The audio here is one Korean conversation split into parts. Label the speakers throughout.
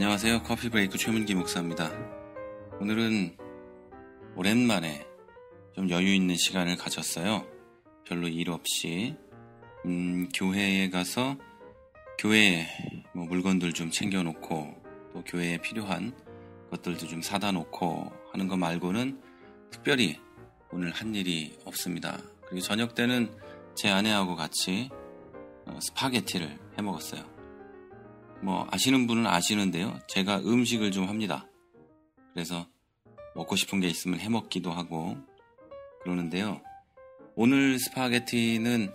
Speaker 1: 안녕하세요. 커피 브레이크 최문기 목사입니다. 오늘은 오랜만에 좀 여유 있는 시간을 가졌어요. 별로 일 없이 교회에 가서 교회에 물건들 좀 챙겨놓고 또 교회에 필요한 것들도 좀 사다 놓고 하는 거 말고는 특별히 오늘 한 일이 없습니다. 그리고 저녁 때는 제 아내하고 같이 스파게티를 해 먹었어요. 아시는 분은 아시는데요. 제가 음식을 좀 합니다. 그래서 먹고 싶은 게 있으면 해 먹기도 하고 그러는데요. 오늘 스파게티는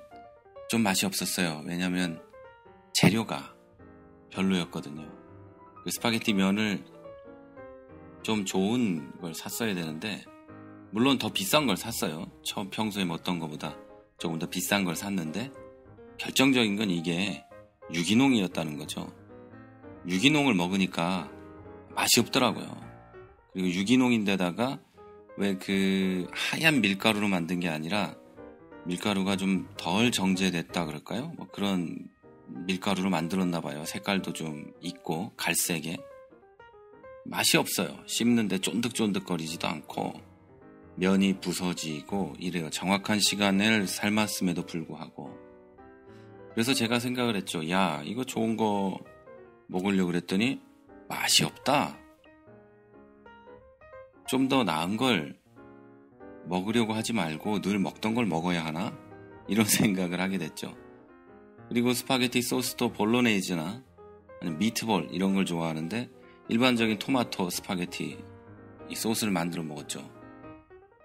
Speaker 1: 좀 맛이 없었어요. 왜냐하면 재료가 별로였거든요. 그 스파게티 면을 좀 좋은 걸 샀어야 되는데 물론 더 비싼 걸 샀어요. 평소에 먹던 것보다 조금 더 비싼 걸 샀는데 결정적인 건 이게 유기농이었다는 거죠. 유기농을 먹으니까 맛이 없더라고요. 그리고 유기농인데다가 왜 그 하얀 밀가루로 만든 게 아니라 밀가루가 좀 덜 정제됐다 그럴까요? 그런 밀가루로 만들었나 봐요. 색깔도 좀 있고 갈색에 맛이 없어요. 씹는데 쫀득쫀득거리지도 않고 면이 부서지고 이래요. 정확한 시간을 삶았음에도 불구하고. 그래서 제가 생각을 했죠. 야, 이거 좋은 거 먹으려고 그랬더니 맛이 없다. 좀 더 나은 걸 먹으려고 하지 말고 늘 먹던 걸 먹어야 하나? 이런 생각을 하게 됐죠. 그리고 스파게티 소스도 볼로네이즈나 아니면 미트볼 이런 걸 좋아하는데 일반적인 토마토 스파게티 이 소스를 만들어 먹었죠.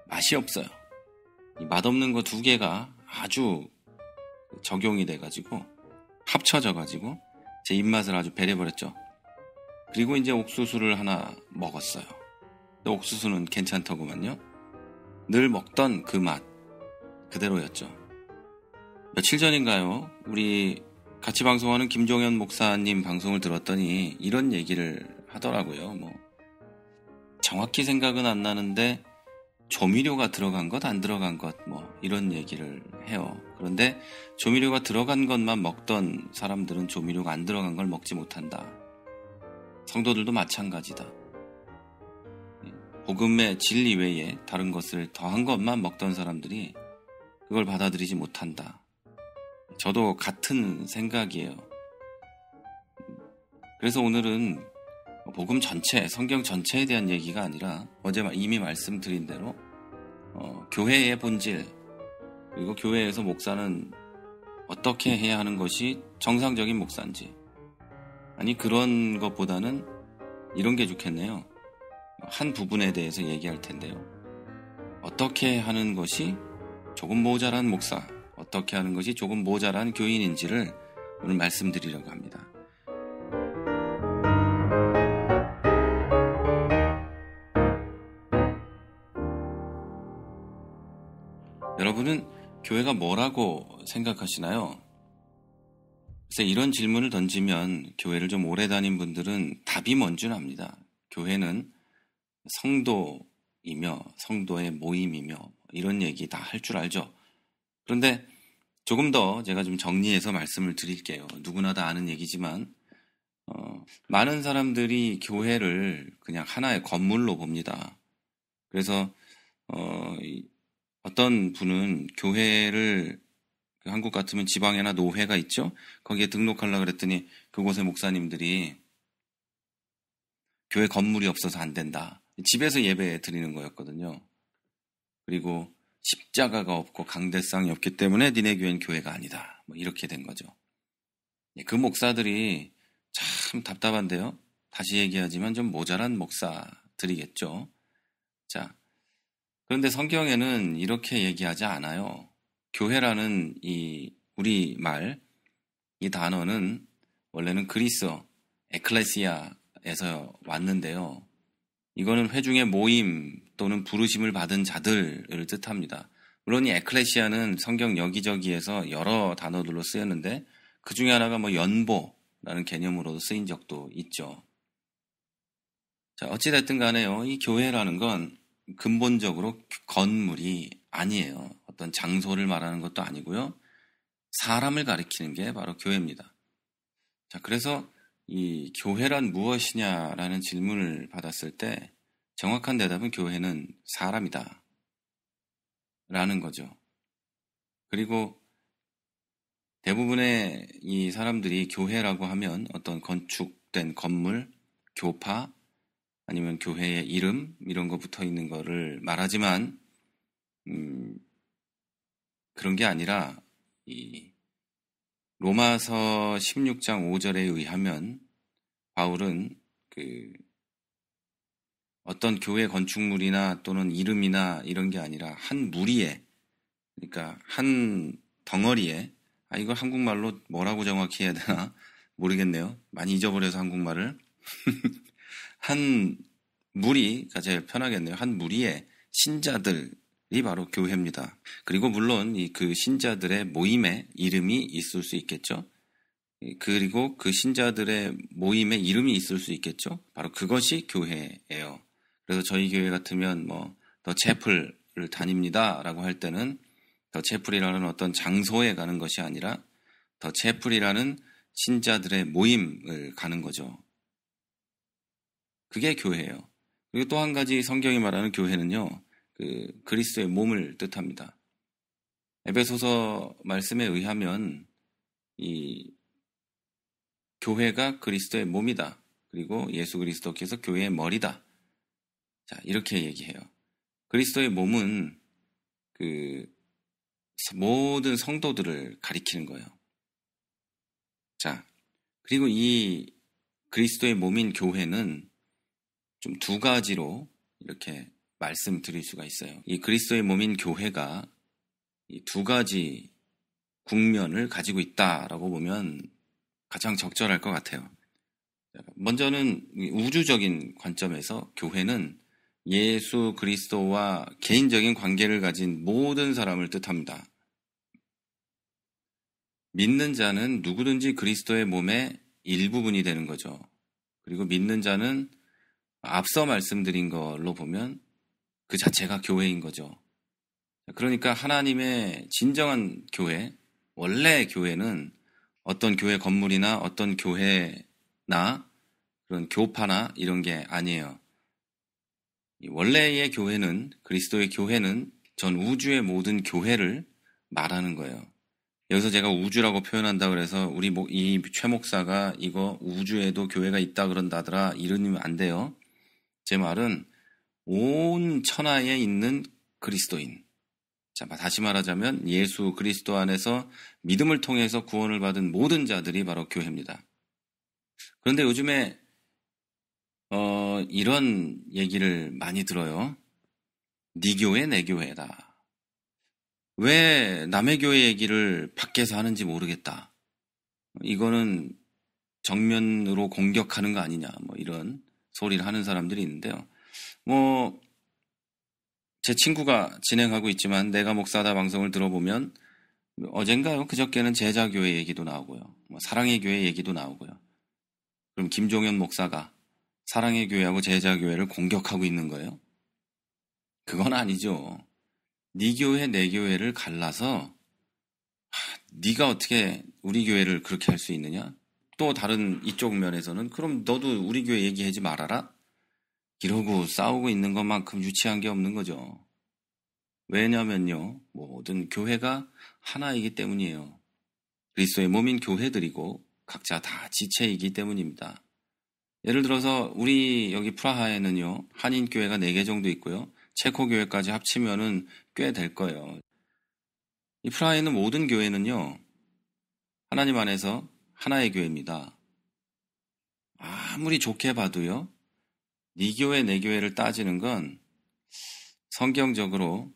Speaker 1: 맛이 없어요. 이 맛없는 거 두 개가 아주 적용이 돼가지고 합쳐져가지고 제 입맛을 아주 배려버렸죠. 그리고 이제 옥수수를 하나 먹었어요. 근데 옥수수는 괜찮더구만요. 늘 먹던 그 맛 그대로였죠. 며칠 전인가요? 우리 같이 방송하는 김종현 목사님 방송을 들었더니 이런 얘기를 하더라고요. 정확히 생각은 안 나는데 조미료가 들어간 것, 안 들어간 것, 이런 얘기를 해요. 그런데 조미료가 들어간 것만 먹던 사람들은 조미료가 안 들어간 걸 먹지 못한다. 성도들도 마찬가지다. 복음의 진리 외에 다른 것을 더한 것만 먹던 사람들이 그걸 받아들이지 못한다. 저도 같은 생각이에요. 그래서 오늘은 복음 전체, 성경 전체에 대한 얘기가 아니라 어제 이미 말씀드린 대로 교회의 본질, 그리고 교회에서 목사는 어떻게 해야 하는 것이 정상적인 목사인지, 아니 그런 것보다는 이런 게 좋겠네요. 한 부분에 대해서 얘기할 텐데요. 어떻게 하는 것이 조금 모자란 목사, 어떻게 하는 것이 조금 모자란 교인인지를 오늘 말씀드리려고 합니다. 여러분은 교회가 뭐라고 생각하시나요? 그래서 이런 질문을 던지면 교회를 좀 오래 다닌 분들은 답이 뭔 줄 압니다. 교회는 성도이며 성도의 모임이며 이런 얘기 다 할 줄 알죠. 그런데 조금 더 제가 좀 정리해서 말씀을 드릴게요. 누구나 다 아는 얘기지만 많은 사람들이 교회를 그냥 하나의 건물로 봅니다. 그래서 어떤 분은 교회를 한국 같으면 지방에나 노회가 있죠. 거기에 등록하려고 그랬더니 그곳의 목사님들이 교회 건물이 없어서 안 된다. 집에서 예배 드리는 거였거든요. 그리고 십자가가 없고 강대상이 없기 때문에 니네 교회는 교회가 아니다. 이렇게 된 거죠. 그 목사들이 참 답답한데요. 다시 얘기하지만 좀 모자란 목사들이겠죠. 자, 그런데 성경에는 이렇게 얘기하지 않아요. 교회라는 이 우리 말, 이 단어는 원래는 그리스어, 에클레시아에서 왔는데요. 이거는 회중의 모임 또는 부르심을 받은 자들을 뜻합니다. 물론 이 에클레시아는 성경 여기저기에서 여러 단어들로 쓰였는데 그 중에 하나가 연보라는 개념으로도 쓰인 적도 있죠. 자, 어찌됐든 간에요. 이 교회라는 건 근본적으로 건물이 아니에요. 어떤 장소를 말하는 것도 아니고요. 사람을 가리키는 게 바로 교회입니다. 자, 그래서 이 교회란 무엇이냐라는 질문을 받았을 때 정확한 대답은 교회는 사람이다 라는 거죠. 그리고 대부분의 이 사람들이 교회라고 하면 어떤 건축된 건물, 교파, 아니면 교회의 이름 이런 거 붙어 있는 거를 말하지만 그런 게 아니라 이 로마서 16장 5절에 의하면 바울은 어떤 교회 건축물이나 또는 이름이나 이런 게 아니라 한 무리에, 그러니까 한 덩어리에, 이걸 한국말로 뭐라고 정확히 해야 되나 모르겠네요. 많이 잊어버려서 한국말을. 한 무리가 제일 편하겠네요. 한 무리의 신자들이 바로 교회입니다. 그리고 물론 그 신자들의 모임에 이름이 있을 수 있겠죠. 그리고 그 신자들의 모임에 이름이 있을 수 있겠죠. 바로 그것이 교회예요. 그래서 저희 교회 같으면 더 채플을 다닙니다 라고 할 때는 더 채플이라는 어떤 장소에 가는 것이 아니라 더 채플이라는 신자들의 모임을 가는 거죠. 그게 교회예요. 그리고 또 한 가지 성경이 말하는 교회는요, 그리스도의 몸을 뜻합니다. 에베소서 말씀에 의하면 이 교회가 그리스도의 몸이다. 그리고 예수 그리스도께서 교회의 머리다. 자, 이렇게 얘기해요. 그리스도의 몸은 모든 성도들을 가리키는 거예요. 자, 그리고 이 그리스도의 몸인 교회는 좀 두 가지로 이렇게 말씀드릴 수가 있어요. 이 그리스도의 몸인 교회가 이 두 가지 국면을 가지고 있다라고 보면 가장 적절할 것 같아요. 먼저는 우주적인 관점에서 교회는 예수 그리스도와 개인적인 관계를 가진 모든 사람을 뜻합니다. 믿는 자는 누구든지 그리스도의 몸의 일부분이 되는 거죠. 그리고 믿는 자는 앞서 말씀드린 걸로 보면 그 자체가 교회인 거죠. 그러니까 하나님의 진정한 교회, 원래 교회는 어떤 교회 건물이나 어떤 교회나 그런 교파나 이런 게 아니에요. 원래의 교회는, 그리스도의 교회는 전 우주의 모든 교회를 말하는 거예요. 여기서 제가 우주라고 표현한다 그래서 이 최 목사가 이거 우주에도 교회가 있다 그런다더라 이러면 안 돼요. 제 말은 온 천하에 있는 그리스도인. 자, 다시 말하자면 예수 그리스도 안에서 믿음을 통해서 구원을 받은 모든 자들이 바로 교회입니다. 그런데 요즘에 이런 얘기를 많이 들어요. 네 교회 내 교회다. 왜 남의 교회 얘기를 밖에서 하는지 모르겠다. 이거는 정면으로 공격하는 거 아니냐. 이런 소리를 하는 사람들이 있는데요. 제 친구가 진행하고 있지만 내가 목사다 방송을 들어보면 어젠가요? 그저께는 제자교회 얘기도 나오고요. 사랑의 교회 얘기도 나오고요. 그럼 김종현 목사가 사랑의 교회하고 제자교회를 공격하고 있는 거예요? 그건 아니죠. 네 교회 내 교회를 갈라서 네가 어떻게 우리 교회를 그렇게 할 수 있느냐? 또 다른 이쪽 면에서는 그럼 너도 우리 교회 얘기하지 말아라? 이러고 싸우고 있는 것만큼 유치한 게 없는 거죠. 왜냐면요, 모든 교회가 하나이기 때문이에요. 그리스도의 몸인 교회들이고 각자 다 지체이기 때문입니다. 예를 들어서 우리 여기 프라하에는요, 한인교회가 4개 정도 있고요. 체코교회까지 합치면은 꽤 될 거예요. 이 프라하에 있는 모든 교회는요, 하나님 안에서 하나의 교회입니다. 아무리 좋게 봐도요, 네 교회 내 교회를 따지는 건 성경적으로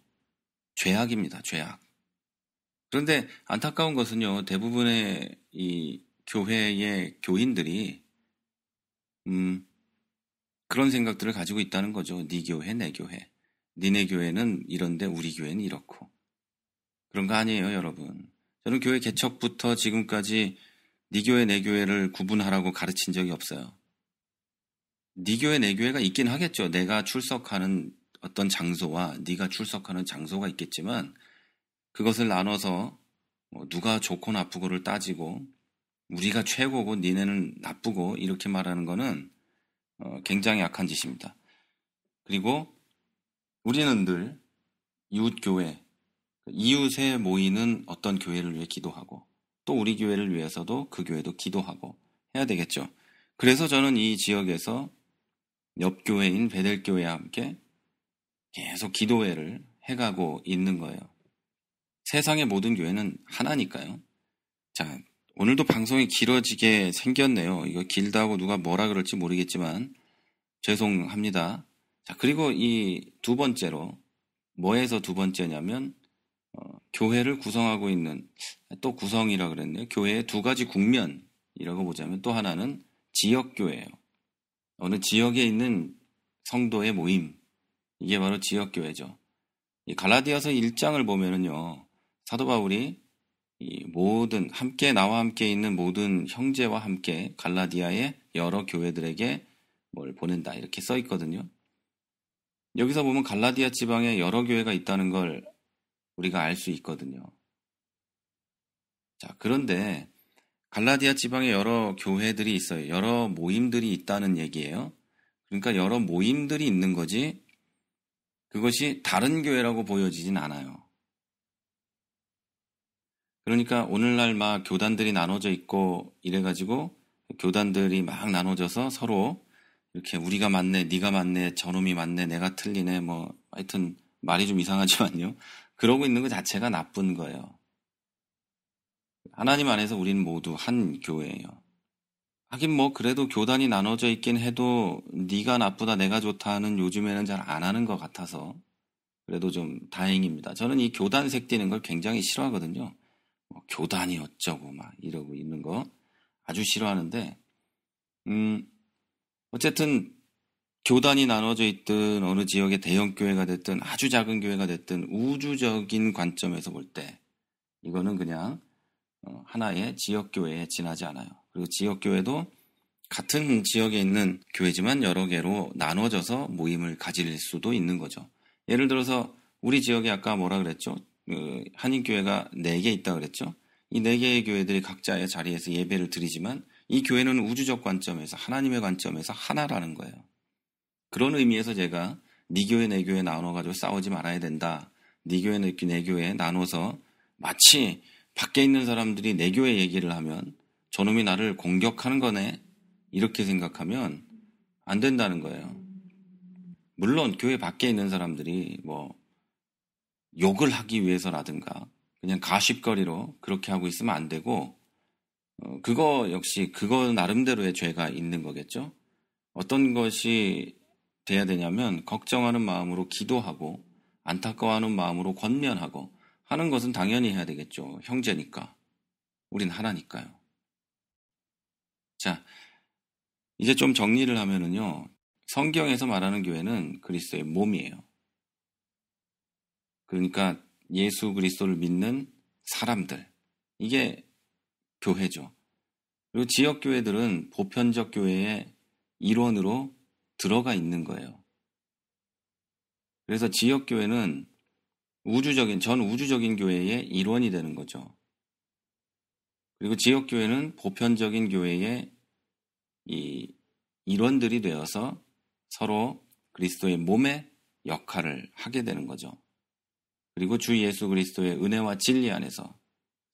Speaker 1: 죄악입니다. 죄악. 그런데 안타까운 것은요, 대부분의 이 교회의 교인들이 그런 생각들을 가지고 있다는 거죠. 네 교회 내 교회. 니네 교회는 이런데 우리 교회는 이렇고. 그런 거 아니에요, 여러분. 저는 교회 개척부터 지금까지 네 교회 내 교회를 구분하라고 가르친 적이 없어요. 네 교회 내 교회가 있긴 하겠죠. 내가 출석하는 어떤 장소와 네가 출석하는 장소가 있겠지만 그것을 나눠서 누가 좋고 나쁘고를 따지고 우리가 최고고 니네는 나쁘고 이렇게 말하는 거는 굉장히 악한 짓입니다. 그리고 우리는 늘 이웃교회, 이웃에 모이는 어떤 교회를 위해 기도하고 또 우리 교회를 위해서도 그 교회도 기도하고 해야 되겠죠. 그래서 저는 이 지역에서 옆 교회인 베델교회와 함께 계속 기도회를 해가고 있는 거예요. 세상의 모든 교회는 하나니까요. 자, 오늘도 방송이 길어지게 생겼네요. 이거 길다고 누가 뭐라 그럴지 모르겠지만 죄송합니다. 자, 그리고 이 두 번째로 뭐에서 두 번째냐면 교회를 구성하고 있는 또 구성이라 그랬네요. 교회의 두 가지 국면이라고 보자면 또 하나는 지역교회예요. 어느 지역에 있는 성도의 모임, 이게 바로 지역교회죠. 이 갈라디아서 1장을 보면은요, 사도 바울이 이 모든 나와 함께 있는 모든 형제와 함께 갈라디아의 여러 교회들에게 뭘 보낸다 이렇게 써 있거든요. 여기서 보면 갈라디아 지방에 여러 교회가 있다는 걸 우리가 알 수 있거든요. 자, 그런데 갈라디아 지방에 여러 교회들이 있어요. 여러 모임들이 있다는 얘기예요. 그러니까 여러 모임들이 있는 거지 그것이 다른 교회라고 보여지진 않아요. 그러니까 오늘날 막 교단들이 나눠져 있고 이래가지고 교단들이 막 나눠져서 서로 이렇게 우리가 맞네, 네가 맞네, 저놈이 맞네, 내가 틀리네, 뭐 하여튼 말이 좀 이상하지만요. 그러고 있는 것 자체가 나쁜 거예요. 하나님 안에서 우리는 모두 한 교회예요. 하긴 뭐 그래도 교단이 나눠져 있긴 해도 네가 나쁘다, 내가 좋다는 요즘에는 잘 안 하는 것 같아서 그래도 좀 다행입니다. 저는 이 교단 색띠는 걸 굉장히 싫어하거든요. 뭐 교단이 어쩌고 막 이러고 있는 거 아주 싫어하는데 어쨌든 교단이 나눠져 있든 어느 지역의 대형 교회가 됐든 아주 작은 교회가 됐든 우주적인 관점에서 볼 때 이거는 그냥 하나의 지역교회에 지나지 않아요. 그리고 지역교회도 같은 지역에 있는 교회지만 여러 개로 나눠져서 모임을 가질 수도 있는 거죠. 예를 들어서 우리 지역에 아까 뭐라 그랬죠? 한인교회가 4개 있다 그랬죠? 이 4개의 교회들이 각자의 자리에서 예배를 드리지만 이 교회는 우주적 관점에서 하나님의 관점에서 하나라는 거예요. 그런 의미에서 제가 네 교회 내 교회 나눠가지고 싸우지 말아야 된다. 네 교회 내 교회 나눠서 마치 밖에 있는 사람들이 내 교회 얘기를 하면 저놈이 나를 공격하는 거네 이렇게 생각하면 안 된다는 거예요. 물론 교회 밖에 있는 사람들이 뭐 욕을 하기 위해서라든가 그냥 가십거리로 그렇게 하고 있으면 안 되고 그거 역시 그거 나름대로의 죄가 있는 거겠죠. 어떤 것이 돼야 되냐면 걱정하는 마음으로 기도하고 안타까워하는 마음으로 권면하고 하는 것은 당연히 해야 되겠죠. 형제니까. 우린 하나니까요. 자, 이제 좀 정리를 하면은요. 성경에서 말하는 교회는 그리스도의 몸이에요. 그러니까 예수 그리스도를 믿는 사람들. 이게 교회죠. 그리고 지역교회들은 보편적 교회의 일원으로 들어가 있는 거예요. 그래서 지역교회는 전 우주적인 교회의 일원이 되는 거죠. 그리고 지역교회는 보편적인 교회의 이 일원들이 되어서 서로 그리스도의 몸의 역할을 하게 되는 거죠. 그리고 주 예수 그리스도의 은혜와 진리 안에서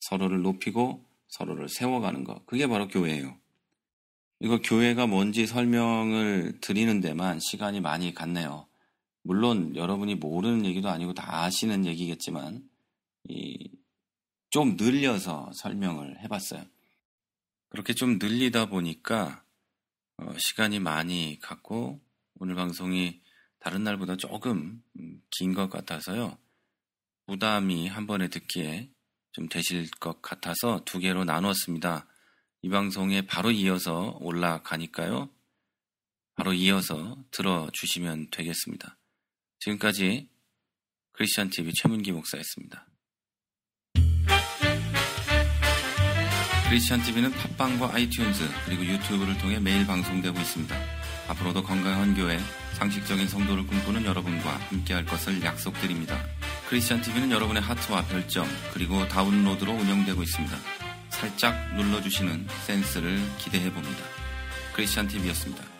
Speaker 1: 서로를 높이고 서로를 세워가는 것. 그게 바로 교회예요. 이거 교회가 뭔지 설명을 드리는 데만 시간이 많이 갔네요. 물론 여러분이 모르는 얘기도 아니고 다 아시는 얘기겠지만 좀 늘려서 설명을 해봤어요. 그렇게 좀 늘리다 보니까 시간이 많이 갔고 오늘 방송이 다른 날보다 조금 긴 것 같아서요. 부담이 한 번에 듣기에 좀 되실 것 같아서 2개로 나눴습니다. 이 방송에 바로 이어서 올라가니까요. 바로 이어서 들어주시면 되겠습니다. 지금까지 크리스천TV 최문기 목사였습니다. 크리스천TV는 팟빵과 아이튠즈 그리고 유튜브를 통해 매일 방송되고 있습니다. 앞으로도 건강한 교회, 상식적인 성도를 꿈꾸는 여러분과 함께할 것을 약속드립니다. 크리스천TV는 여러분의 하트와 별점 그리고 다운로드로 운영되고 있습니다. 살짝 눌러주시는 센스를 기대해봅니다. 크리스찬TV였습니다.